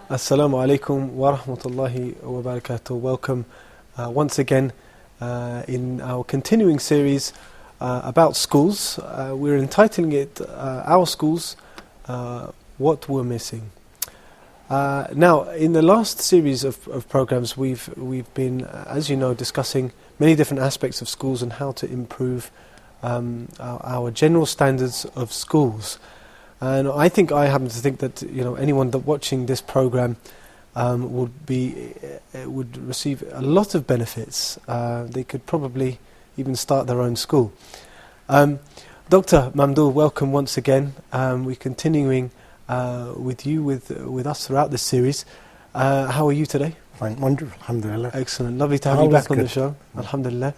Assalamu alaikum wa rahmatullahi wa barakatuh. Welcome once again in our continuing series about schools. We're entitling it Our Schools, What We're Missing. Now, in the last series of programs, we've been, as you know, discussing many different aspects of schools and how to improve our general standards of schools. And I happen to think that anyone that watching this program would receive a lot of benefits. They could probably even start their own school. Dr. Mamdul, welcome once again. We're continuing with you, with us throughout this series. How are you today? Fine, wonderful, alhamdulillah. Excellent, lovely to have you back on the show. Alhamdulillah.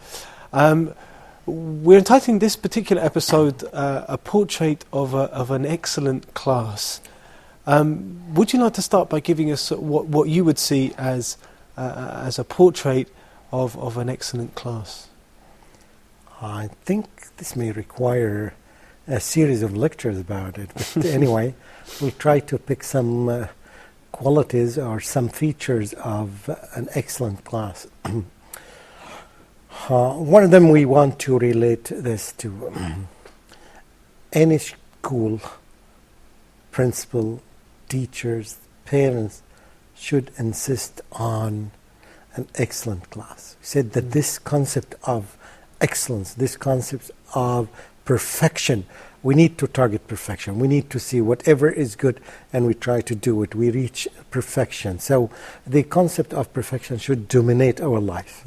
We're entitling this particular episode a portrait of an excellent class. Would you like to start by giving us what you would see as a portrait of an excellent class? I think this may require a series of lectures about it, but anyway, we'll try to pick some qualities or some features of an excellent class. One of them, we want to relate this to any school, principal, teachers, parents should insist on an excellent class. We said that this concept of excellence, this concept of perfection, we need to target perfection. We need to see whatever is good and we try to do it. We reach perfection. So the concept of perfection should dominate our life.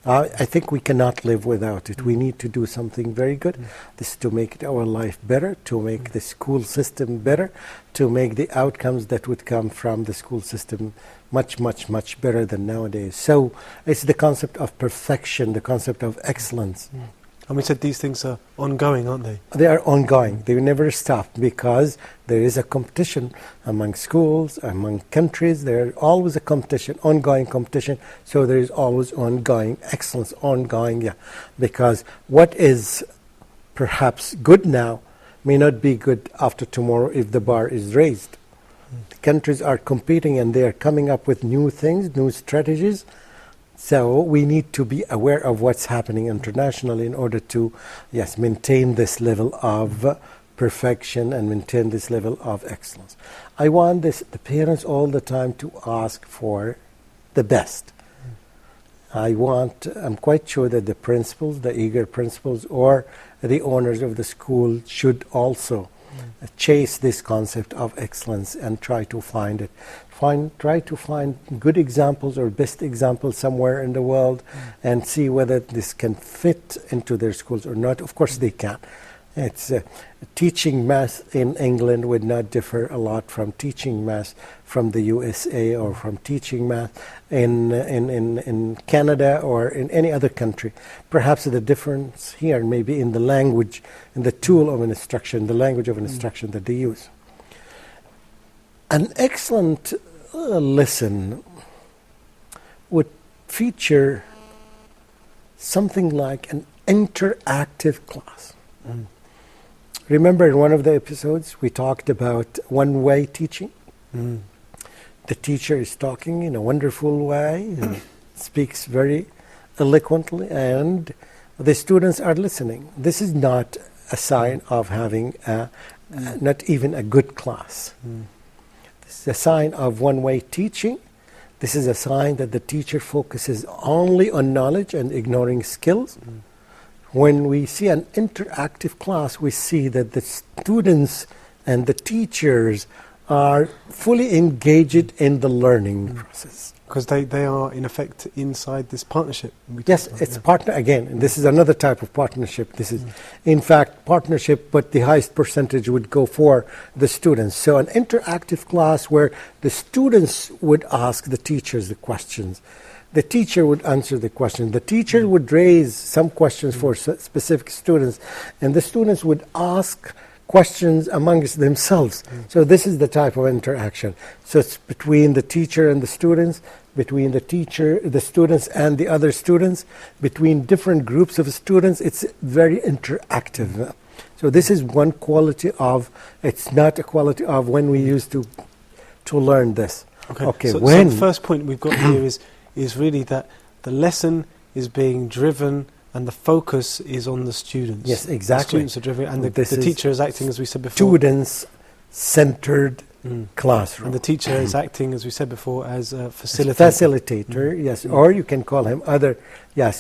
I think we cannot live without it. We need to do something very good. This is to make our life better, to make the school system better, to make the outcomes that would come from the school system much, much, much better than nowadays. So it's the concept of perfection, the concept of excellence. And we said these things are ongoing, aren't they? They are ongoing. They will never stop because there is a competition among schools, among countries. There is always a competition, ongoing competition. So there is always ongoing excellence, ongoing, because what is perhaps good now may not be good after tomorrow if the bar is raised. The countries are competing and they are coming up with new things, new strategies. So we need to be aware of what's happening internationally in order to, maintain this level of perfection and maintain this level of excellence. I want the parents all the time to ask for the best. I'm quite sure that the principals, the eager principals, or the owners of the school should also chase this concept of excellence and try to find it. Try to find good examples or best examples somewhere in the world and see whether this can fit into their schools or not. Of course they can. It's teaching math in England would not differ a lot from teaching math from the USA or from teaching math in Canada or in any other country. Perhaps the difference here may be in the language, in the tool of instruction, the language of instruction that they use. An excellent lesson would feature something like an interactive class. Remember in one of the episodes we talked about one-way teaching? The teacher is talking in a wonderful way, speaks very eloquently, and the students are listening. This is not a sign of having not even a good class. This is a sign of one-way teaching. This is a sign that the teacher focuses only on knowledge and ignoring skills. When we see an interactive class, we see that the students and the teachers are fully engaged in the learning process. Because they are, in effect, inside this partnership. Yes, it's partner again. And this is another type of partnership. This is, in fact, partnership, but the highest percentage would go for the students. So an interactive class where the students would ask the teachers the questions. The teacher would answer the question. The teacher would raise some questions for specific students, and the students would ask questions amongst themselves. So this is the type of interaction. So it's between the teacher and the students, between the teacher, the students and the other students, between different groups of students. It's very interactive. So this is one quality of, it's not a quality of when we used to learn this. Okay, so when the first point we've got here is really that the lesson is being driven and the focus is on the students. Yes, The exactly. students are driven, and the This is teacher is acting, as we said before. Students-centered classroom. And the teacher is acting, as we said before, as a facilitator. Facilitator, yes, or you can call him other,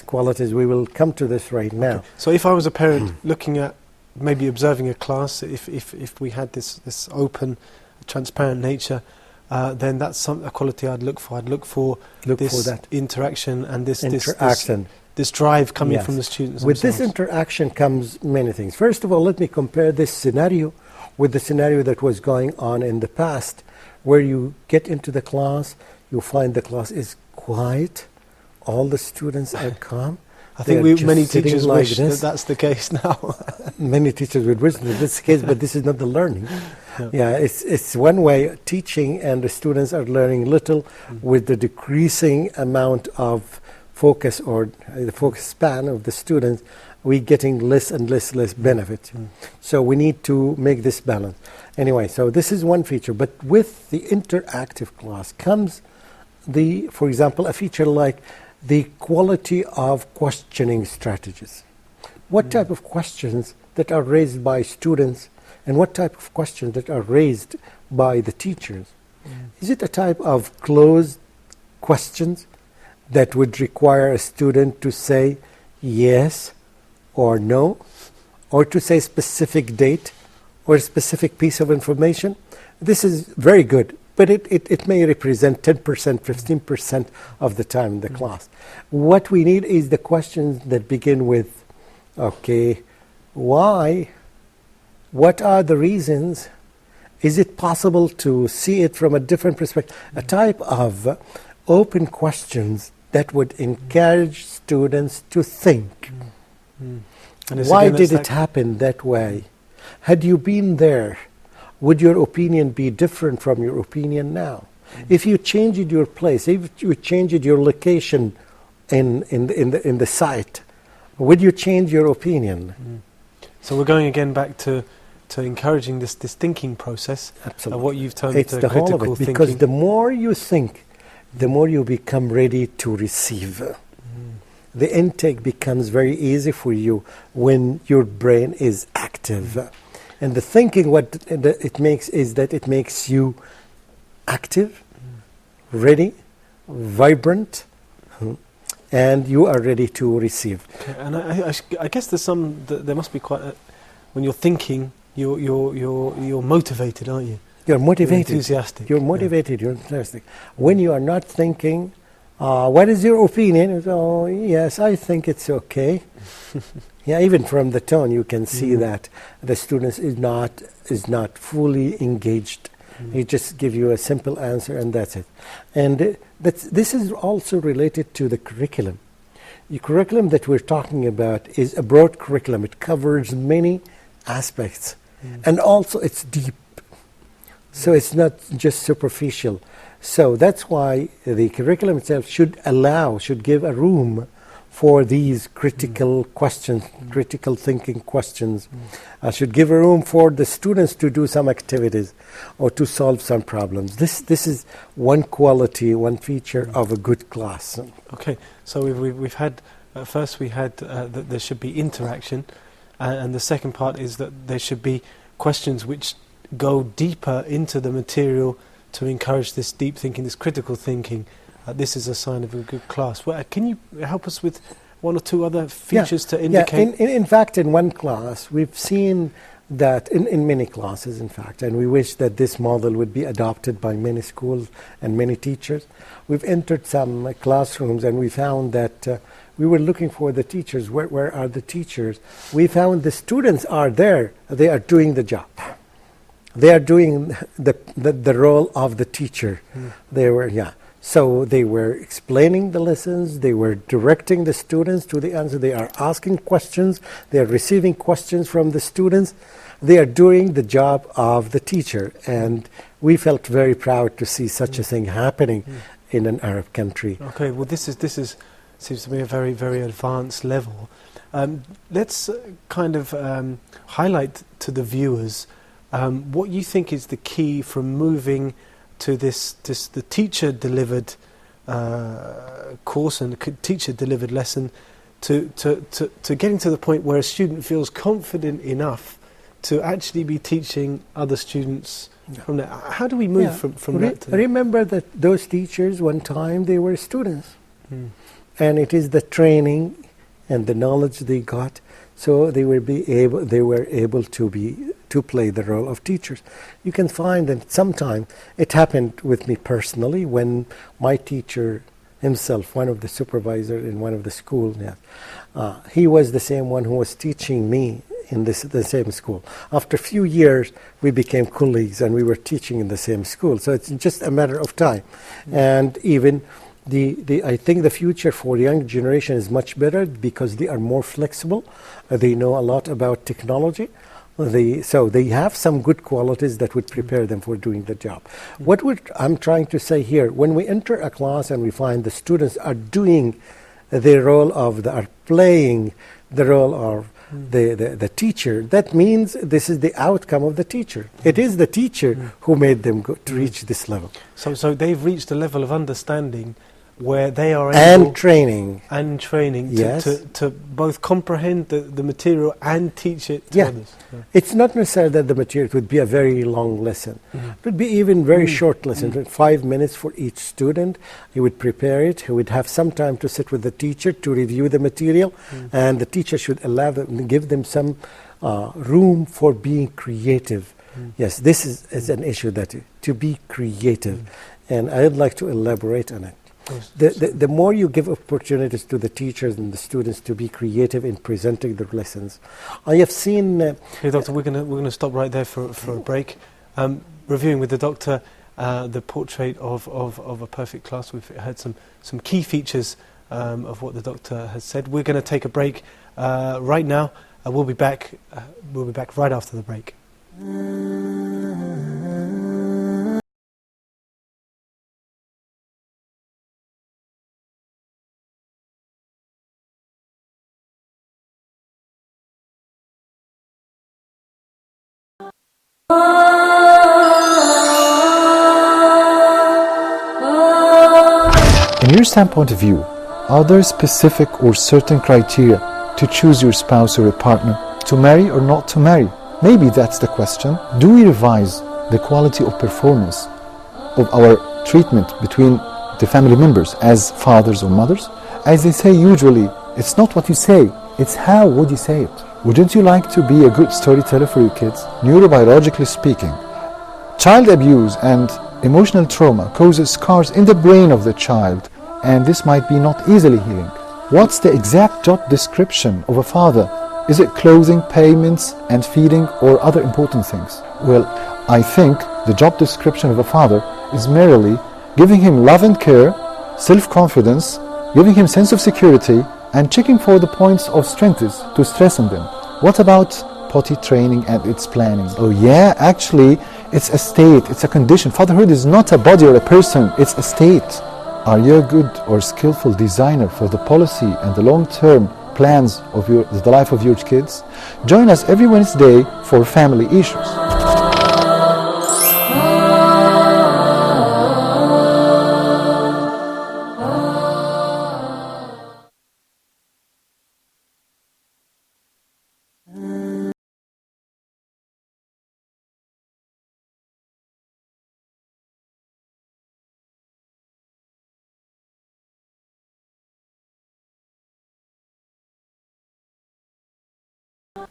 qualities. We will come to this right now. Okay. So if I was a parent looking at, maybe observing a class, if we had this open, transparent nature, then that's a quality I'd look for. I'd look for that interaction and this drive coming from the students. With themselves. this interaction comes many things. First of all, let me compare this scenario with the scenario that was going on in the past, where you get into the class, you find the class is quiet, all the students are calm. I think many teachers wish that that's the case now. Many teachers would wish that this is the case, but this is not the learning. It's one way teaching, and the students are learning little with the decreasing amount of focus or the focus span of the students. We're getting less and less benefit. So we need to make this balance. Anyway, so this is one feature. But with the interactive class comes for example, a feature like the quality of questioning strategies. What type of questions that are raised by students and what type of questions that are raised by the teachers? Is it a type of closed questions that would require a student to say yes or no, or to say specific date or a specific piece of information? This is very good, but it may represent 10%, 15% of the time in the class. What we need is the questions that begin with, okay, why? What are the reasons? Is it possible to see it from a different perspective? A type of open questions that would encourage students to think. Why did it happen that way? Had you been there, would your opinion be different from your opinion now? If you changed your place, if you changed your location in the site, would you change your opinion? So we're going again back to encouraging this thinking process. Absolutely. What you've termed it's the whole of it, thinking. because the more you think, the more you become ready to receive. The intake becomes very easy for you when your brain is active. And the thinking, what it makes is that it makes you active, ready, vibrant, and you are ready to receive. Okay. And I guess there must be quite when you're thinking, you're motivated, aren't you? You're motivated. You're enthusiastic. You're motivated. You're enthusiastic. When you are not thinking, what is your opinion? Oh, yes, I think it's okay. Even from the tone, you can see that the student is not fully engaged. He just give you a simple answer, and that's it. And this is also related to the curriculum. The curriculum that we're talking about is a broad curriculum. It covers many aspects, and also it's deep. So it's not just superficial. So that's why the curriculum itself should give a room for these critical questions, critical thinking questions. Should give a room for the students to do some activities or to solve some problems. This is one quality, one feature of a good class. Okay, so we've had, first we had that there should be interaction, and the second part is that there should be questions which go deeper into the material to encourage this deep thinking, this critical thinking. This is a sign of a good class. Well, can you help us with one or two other features to indicate? In fact, in one class, we've seen that in many classes, in fact, and we wish that this model would be adopted by many schools and many teachers. We've entered some classrooms and we found that we were looking for the teachers. Where are the teachers? We found the students are there. They are doing the job. They are doing the role of the teacher. So they were explaining the lessons, they were directing the students to the answer, they are asking questions, they are receiving questions from the students, they are doing the job of the teacher. And we felt very proud to see such a thing happening in an Arab country. Okay, well this seems to be a very, very advanced level. Let's kind of highlight to the viewers what you think is the key from moving to the teacher delivered course and the teacher delivered lesson to getting to the point where a student feels confident enough to actually be teaching other students from there. How do we move from that to remember that those teachers one time they were students, and it is the training and the knowledge they got, so they were able to play the role of teachers. You can find that sometimes it happened with me personally when my teacher himself, one of the supervisors in one of the schools, he was the same one who was teaching me in the same school. After a few years, we became colleagues and we were teaching in the same school. So it's just a matter of time. And even I think the future for the young generation is much better because they are more flexible. They know a lot about technology. So they have some good qualities that would prepare them for doing the job. I'm trying to say here, when we enter a class and we find the students are doing the role are playing the role of the teacher, that means this is the outcome of the teacher. It is the teacher who made them to reach this level. So they've reached a level of understanding where they are able... And training. Yes. To both comprehend the material and teach it to others. Yeah. It's not necessary that the material would be a very long lesson. It would be even very short lesson, 5 minutes for each student. He would prepare it. He would have some time to sit with the teacher to review the material, and the teacher should allow them, give them some room for being creative. Yes, this is an issue, that to be creative, and I'd like to elaborate on it. The more you give opportunities to the teachers and the students to be creative in presenting their lessons, I have seen... Hey, Doctor, we're gonna stop right there for a break. Reviewing with the Doctor the portrait of a perfect class. We've heard some key features of what the Doctor has said. We're going to take a break right now. We'll be back right after the break. In your standpoint of view, are there specific or certain criteria to choose your spouse or a partner, to marry or not to marry? Maybe that's the question. Do we revise the quality of performance of our treatment between the family members as fathers or mothers? As they say usually, it's not what you say, it's how would you say it. Wouldn't you like to be a good storyteller for your kids? Neurobiologically speaking, child abuse and emotional trauma causes scars in the brain of the child, and this might be not easily healing. What's the exact job description of a father? Is it clothing, payments, and feeding, or other important things? Well, I think the job description of a father is merely giving him love and care, self-confidence, giving him sense of security, and checking for the points of strength to stress on them. What about potty training and its planning? Oh yeah, actually, it's a state, it's a condition. Fatherhood is not a body or a person, it's a state. Are you a good or skillful designer for the policy and the long-term plans of the life of your kids? Join us every Wednesday for Family Issues.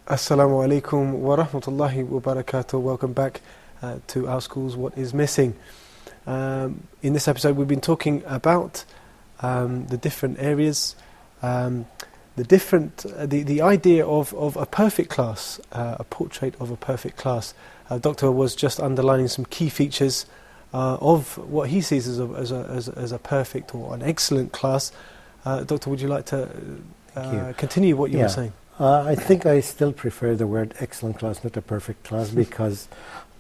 Assalamu alaikum wa rahmatullahi wa barakatuh. Welcome back to Our Schools What Is Missing. In this episode we've been talking about the different areas, the idea of a perfect class, a portrait of a perfect class. Doctor was just underlining some key features of what he sees as a perfect or an excellent class. Doctor, would you like to continue what you were saying? I think I still prefer the word excellent class, not a perfect class, because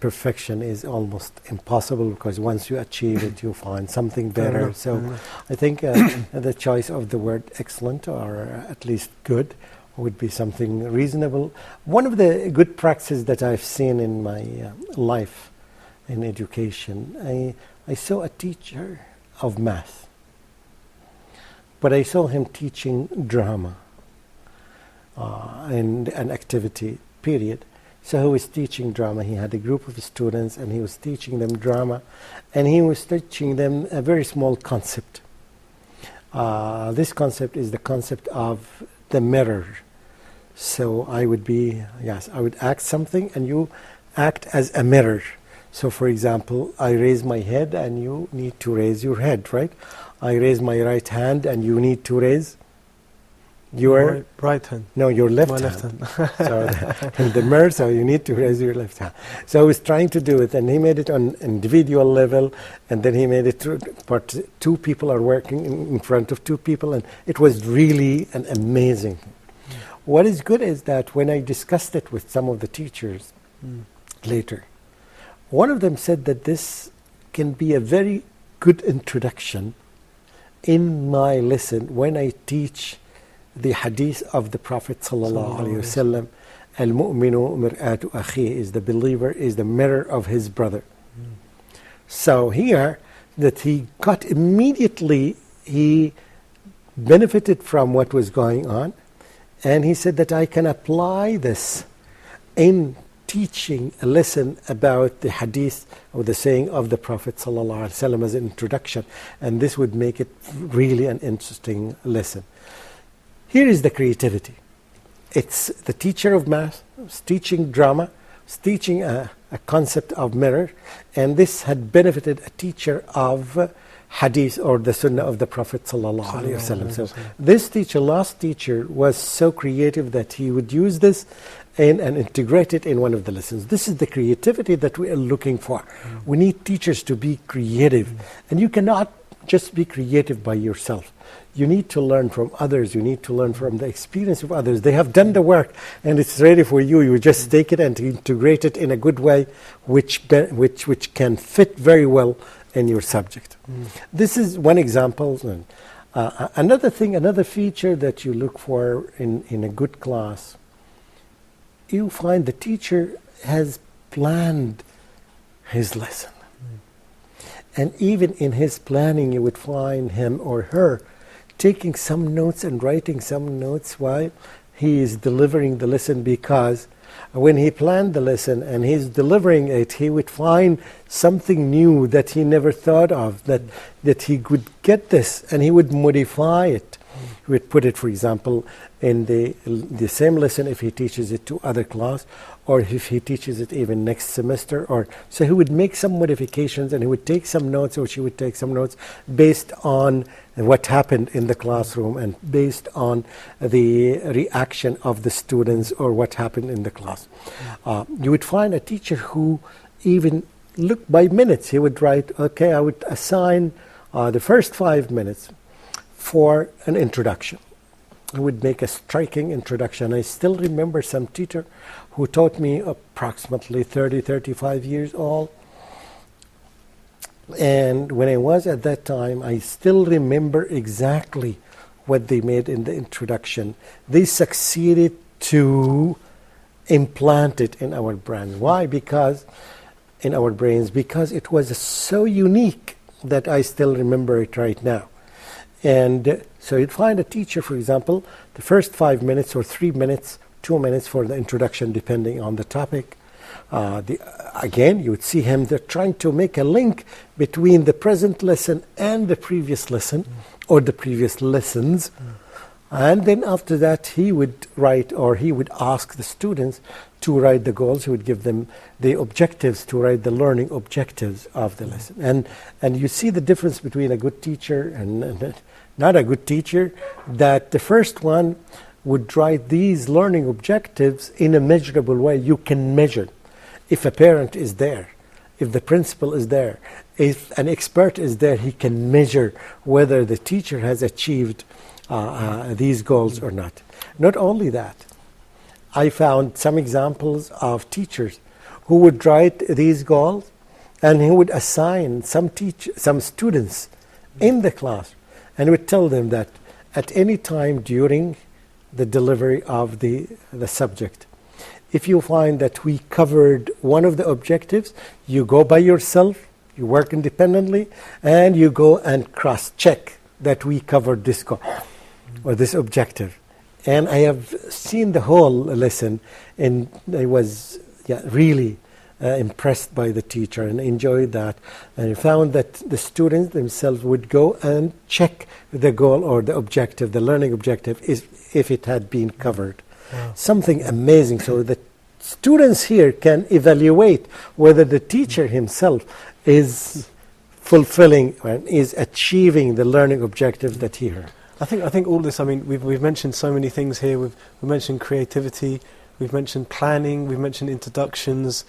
perfection is almost impossible, because once you achieve it, you find something better. So I think the choice of the word excellent, or at least good, would be something reasonable. One of the good practices that I've seen in my life in education. I saw a teacher of math, but I saw him teaching drama and an activity, period. So he was teaching drama. He had a group of students and he was teaching them drama, and he was teaching them a very small concept. This concept is the concept of the mirror. So I would act something and you act as a mirror. So for example, I raise my head and you need to raise your head, right? I raise my right hand and you need to raise your right hand. No, your left My hand. left hand. So in the mirror, so you need to raise your left hand. So I was trying to do it, and he made it on individual level, and then he made it but two people are working in front of two people, and it was really an amazing thing. What is good is that when I discussed it with some of the teachers later, one of them said that this can be a very good introduction in my lesson when I teach the hadith of the Prophet sallallahu alaihi wasallam. Al-mu'minu mir'atu akhi, is the believer is the mirror of his brother. So here, that he got immediately, he benefited from what was going on, and he said that I can apply this in teaching a lesson about the hadith or the saying of the Prophet sallallahu alaihi wasallam as an introduction, and this would make it really an interesting lesson. Here is the creativity. It's the teacher of math, teaching drama, teaching a concept of mirror, and this had benefited a teacher of hadith or the sunnah of the Prophet sallallahu alaihi wasallam. So this teacher, last teacher, was so creative that he would use this and integrate it in one of the lessons. This is the creativity that we are looking for. We need teachers to be creative, and you cannot just be creative by yourself. You need to learn from others. You need to learn from the experience of others. They have done the work and it's ready for you. You just take it and integrate it in a good way which can fit very well in your subject. This is one example. Another thing, another feature that you look for in a good class, you find the teacher has planned his lesson. And even in his planning, you would find him or her taking some notes and writing some notes while he is delivering the lesson, because when he planned the lesson and he's delivering it, he would find something new that he never thought of, that he could get this and he would modify it. He would put it, for example, in the same lesson if he teaches it to other class, or if he teaches it even next semester, or so he would make some modifications and he would take some notes, or she would take some notes based on what happened in the classroom and based on the reaction of the students or what happened in the class. You would find a teacher who even looked by minutes. He would write, okay, I would assign the first 5 minutes for an introduction. He would make a striking introduction. I still remember some teacher who taught me approximately 30, 35 years old. And when I was at that time, I still remember exactly what they made in the introduction. They succeeded to implant it in our brains. Why? Because it was so unique that I still remember it right now. And so you'd find a teacher, for example, the first 5 minutes or 3 minutes, 2 minutes for the introduction, depending on the topic. Again, you would see him trying to make a link between the present lesson and the previous lesson, or the previous lessons. And then after that, he would write, or he would ask the students to write the goals. He would give them the objectives, to write the learning objectives of the lesson. And you see the difference between a good teacher and not a good teacher, that the first one would write these learning objectives in a measurable way. You can measure. If a parent is there, if the principal is there, if an expert is there, he can measure whether the teacher has achieved these goals or not. Not only that, I found some examples of teachers who would write these goals and he would assign some students in the class and would tell them that at any time during the delivery of the subject, If you find that we covered one of the objectives, you go by yourself, you work independently, and you go and cross-check that we covered this goal or this objective. And I have seen the whole lesson, and I was really impressed by the teacher and enjoyed that. And I found that the students themselves would go and check the goal or the objective, the learning objective, if it had been covered. Wow. Something amazing. So the students here can evaluate whether the teacher himself is fulfilling and is achieving the learning objectives that he heard. I think all this. I mean, we've mentioned so many things here. We've mentioned creativity. We've mentioned planning. We've mentioned introductions.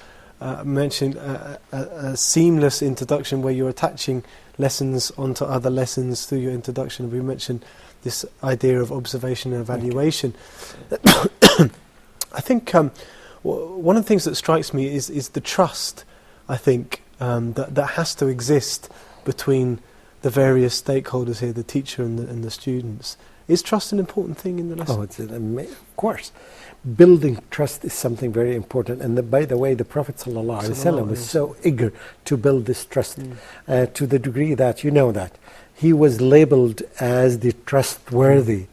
Mentioned a seamless introduction where you're attaching lessons onto other lessons through your introduction. We mentioned this idea of observation and evaluation. I think one of the things that strikes me is the trust. I think that has to exist between the various stakeholders here, the teacher and the students. Is trust an important thing in the lesson? Oh, of course. Building trust is something very important. And by the way, the Prophet ﷺ was so eager to build this trust to the degree that, you know, that he was labeled as the trustworthy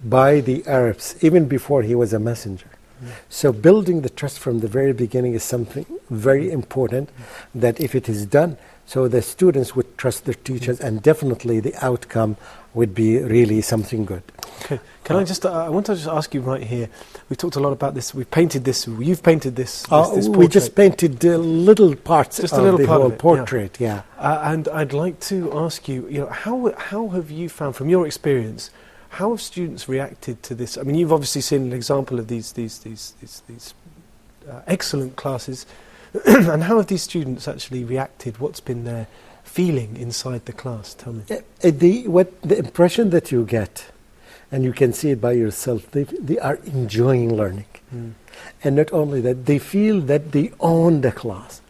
by the Arabs, even before he was a messenger. So building the trust from the very beginning is something very important, that if it is done, so the students would trust their teachers, and definitely the outcome would be really something good. Okay. Can I just? I want to just ask you right here. We talked a lot about this. We've painted this. You've painted this. This we just painted little parts just of a little the part whole of it, portrait. Yeah. And I'd like to ask you. You know, how have you found, from your experience, how have students reacted to this? I mean, you've obviously seen an example of these excellent classes. And how have these students actually reacted? What's been their feeling inside the class? Tell me. The impression that you get, and you can see it by yourself, they are enjoying learning. And not only that, they feel that they own the class.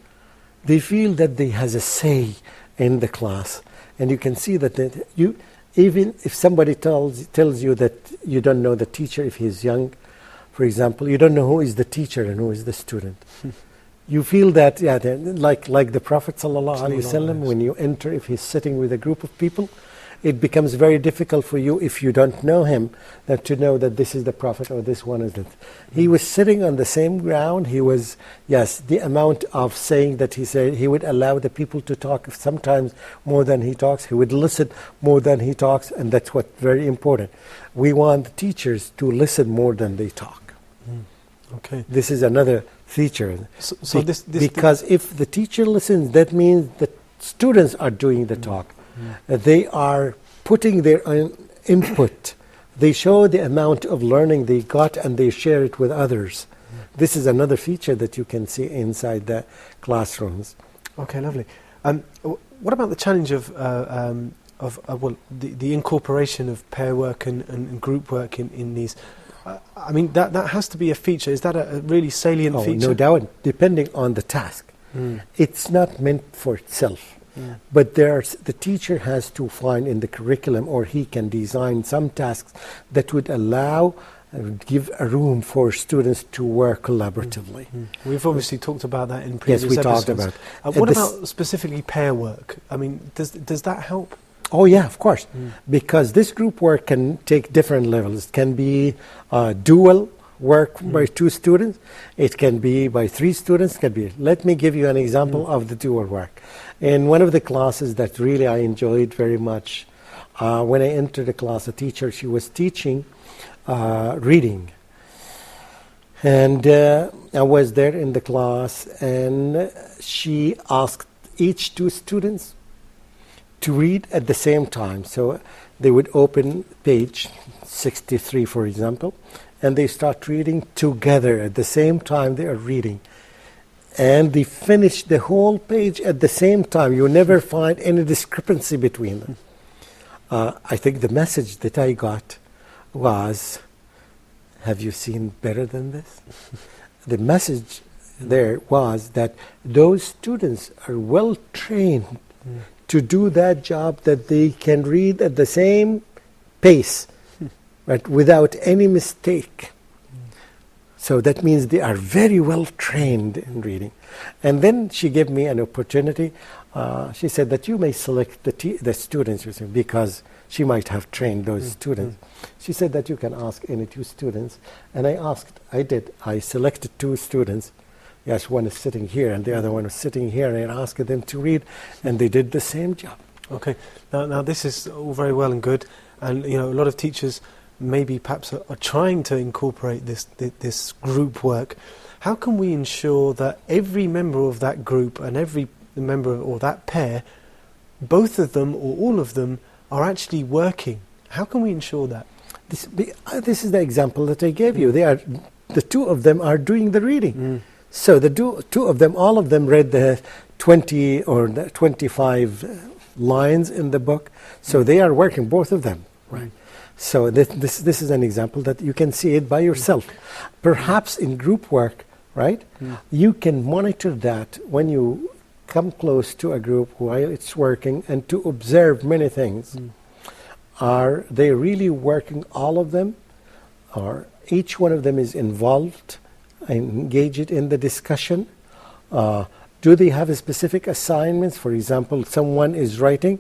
They feel that they has a say in the class. And you can see that even if somebody tells you that you don't know the teacher, if he's young, for example, you don't know who is the teacher and who is the student. You feel that, like the Prophet ﷺ, when you enter, if he's sitting with a group of people, it becomes very difficult for you, if you don't know him, that to know that this is the Prophet or this one isn't. He was sitting on the same ground. He was, the amount of saying that he said, he would allow the people to talk sometimes more than he talks. He would listen more than he talks, and that's what's very important. We want the teachers to listen more than they talk. Okay. This is another feature. So because if the teacher listens, that means the students are doing the talk. They are putting their own input. They show the amount of learning they got, and they share it with others. This is another feature that you can see inside the classrooms. Okay, lovely. What about the challenge of the incorporation of pair work and group work in these? I mean, that has to be a feature. Is that a really salient feature? No doubt, depending on the task. It's not meant for itself. But the teacher has to find in the curriculum, or he can design some tasks that would allow, give a room for students to work collaboratively. We've obviously talked about that in previous episodes. Yes, we talked about. What about specifically pair work? I mean, does that help? Oh yeah, of course, because this group work can take different levels. It can be dual work by 2 students. It can be by 3 students. Let me give you an example of the dual work. In one of the classes that really I enjoyed very much, when I entered the class, a teacher, she was teaching reading. And I was there in the class, and she asked each 2 students to read at the same time. So they would open page 63, for example, and they start reading together at the same time they are reading. And they finish the whole page at the same time. You never find any discrepancy between them. I think the message that I got was, have you seen better than this? The message there was that those students are well trained to do that job, that they can read at the same pace, right, without any mistake. So that means they are very well trained in reading. And then she gave me an opportunity. She said that you may select the students because she might have trained those students. She said that you can ask any 2 students. And I selected 2 students. Yes, one is sitting here and the other one is sitting here, and I asked them to read, and they did the same job. Okay. Now this is all very well and good, and a lot of teachers maybe perhaps are trying to incorporate this group work. How can we ensure that every member of that group and every member or that pair, both of them or all of them, are actually working? How can we ensure that? This is the example that I gave you. The 2 of them are doing the reading. So the 2 of them, all of them read the 20 or the 25 lines in the book. So they are working, both of them, right? So this is an example that you can see it by yourself. Perhaps in group work, right? You can monitor that when you come close to a group while it's working, and to observe many things. Are they really working, all of them? Or each one of them is involved, engaged in the discussion? Do they have a specific assignments? For example, someone is writing,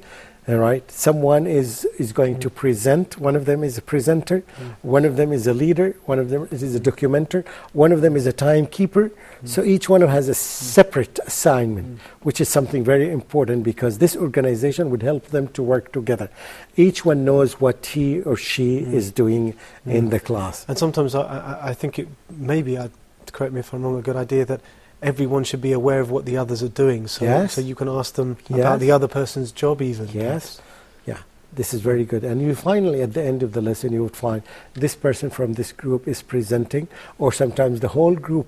right? Someone is going to present. One of them is a presenter. One of them is a leader. One of them is a documenter. One of them is a timekeeper. So each one has a separate assignment, which is something very important, because this organization would help them to work together. Each one knows what he or she is doing in the class. And sometimes I think it maybe, correct me if I'm wrong, a good idea that everyone should be aware of what the others are doing, so you can ask them about the other person's job even. Yes, yeah, this is very good. And you finally, at the end of the lesson, you would find this person from this group is presenting, or sometimes the whole group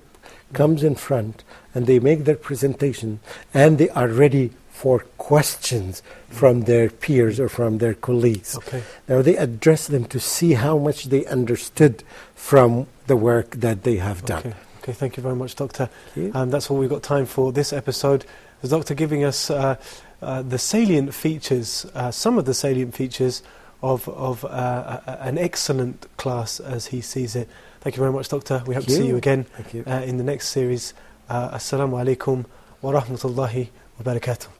comes in front and they make their presentation, and they are ready for questions from their peers or from their colleagues. Okay. Now they address them to see how much they understood from the work that they have done. Okay, thank you very much, Doctor. Thank you. That's all we've got time for this episode. The Doctor giving us the salient features, some of the salient features of an excellent class as he sees it. Thank you very much, Doctor. We hope to see you again in the next series. Assalamu alaikum wa rahmatullahi wa barakatuh.